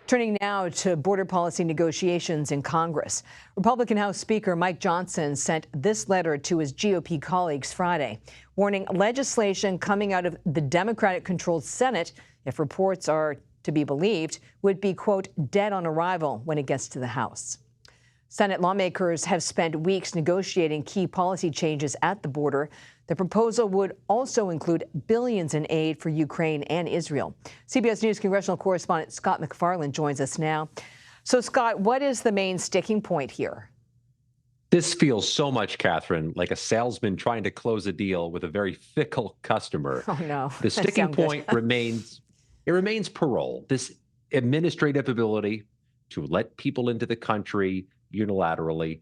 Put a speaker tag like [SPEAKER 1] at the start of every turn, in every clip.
[SPEAKER 1] Turning now to border policy negotiations in Congress. Republican House Speaker Mike Johnson sent this letter to his GOP colleagues Friday, warning legislation coming out of the Democratic-controlled Senate, if reports are to be believed, would be, quote, dead on arrival when it gets to the House. Senate lawmakers have spent weeks negotiating key policy changes at the border. The proposal would also include billions in aid for Ukraine and Israel. CBS News congressional correspondent Scott MacFarlane joins us now. So, Scott, what is the main sticking point here?
[SPEAKER 2] This feels so much, Catherine, like a salesman trying to close a deal with a very fickle customer.
[SPEAKER 1] Oh, no.
[SPEAKER 2] The sticking point remains parole, this administrative ability to let people into the country unilaterally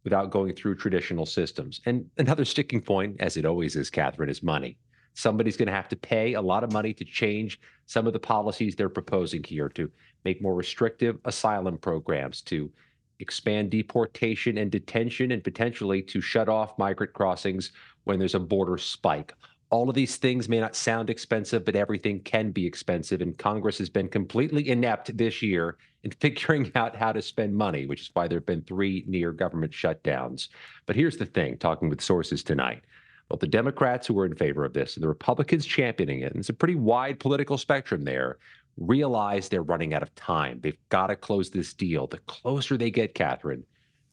[SPEAKER 2] without going through traditional systems. And another sticking point, as it always is, Catherine, is money. Somebody's going to have to pay a lot of money to change some of the policies they're proposing here, to make more restrictive asylum programs, to expand deportation and detention, and potentially to shut off migrant crossings when there's a border spike. All of these things may not sound expensive, but everything can be expensive. And Congress has been completely inept this year in figuring out how to spend money, which is why there have been 3 near government shutdowns. But here's the thing, talking with sources tonight. Well, the Democrats who are in favor of this and the Republicans championing it, and it's a pretty wide political spectrum there, realize they're running out of time. They've got to close this deal. The closer they get, Catherine,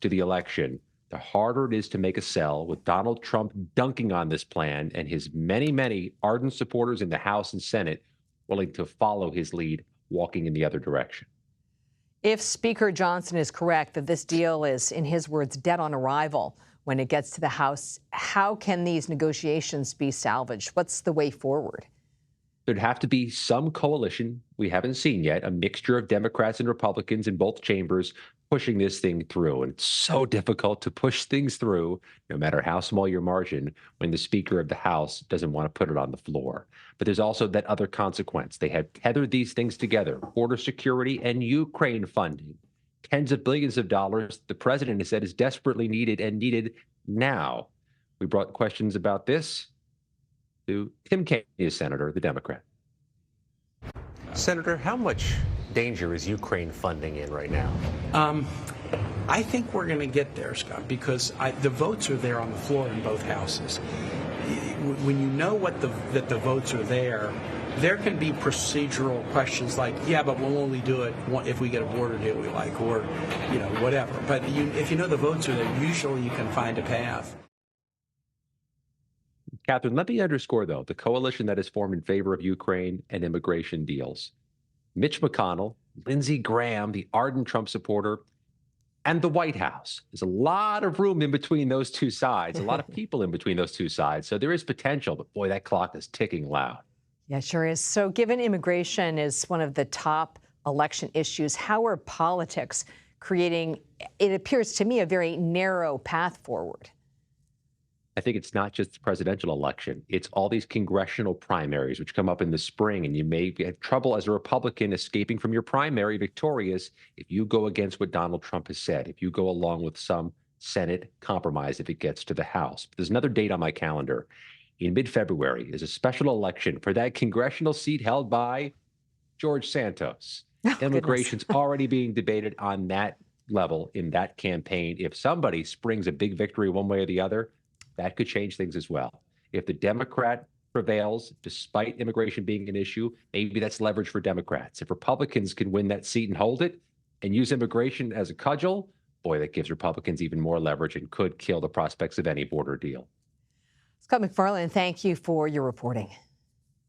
[SPEAKER 2] to the election, the harder it is to make a sell, with Donald Trump dunking on this plan and his many, many ardent supporters in the House and Senate willing to follow his lead, walking in the other direction.
[SPEAKER 1] If Speaker Johnson is correct that this deal is, in his words, dead on arrival when it gets to the House, how can these negotiations be salvaged? What's the way forward?
[SPEAKER 2] There'd have to be some coalition we haven't seen yet, a mixture of Democrats and Republicans in both chambers pushing this thing through. And it's so difficult to push things through, no matter how small your margin, when the Speaker of the House doesn't want to put it on the floor. But there's also that other consequence. They have tethered these things together: border security and Ukraine funding. Tens of billions of dollars the president has said is desperately needed, and needed now. We brought questions about this to Tim Kaine, Senator, the Democrat.
[SPEAKER 3] Senator, how much danger is Ukraine funding in right now?
[SPEAKER 4] I think we're going to get there, Scott, because the votes are there on the floor in both houses. When you know that the votes are there can be procedural questions like, yeah, but we'll only do it if we get a border deal we like, or whatever. But if you know the votes are there, usually you can find a path.
[SPEAKER 2] Catherine, let me underscore, though, the coalition that is formed in favor of Ukraine and immigration deals. Mitch McConnell, Lindsey Graham, the ardent Trump supporter, and the White House. There's a lot of room in between those two sides, a lot of people in between those two sides. So there is potential, but boy, that clock is ticking loud.
[SPEAKER 1] Yeah, sure is. So given immigration is one of the top election issues, how are politics creating, it appears to me, a very narrow path forward?
[SPEAKER 2] I think it's not just the presidential election. It's all these congressional primaries, which come up in the spring, and you may have trouble as a Republican escaping from your primary victorious if you go against what Donald Trump has said, if you go along with some Senate compromise if it gets to the House. But there's another date on my calendar. In mid-February is a special election for that congressional seat held by George Santos.
[SPEAKER 1] Oh,
[SPEAKER 2] Immigration's already being debated on that level in that campaign. If somebody springs a big victory one way or the other, that could change things as well. If the Democrat prevails, despite immigration being an issue, maybe that's leverage for Democrats. If Republicans can win that seat and hold it and use immigration as a cudgel, boy, that gives Republicans even more leverage and could kill the prospects of any border deal.
[SPEAKER 1] Scott MacFarlane, thank you for your reporting.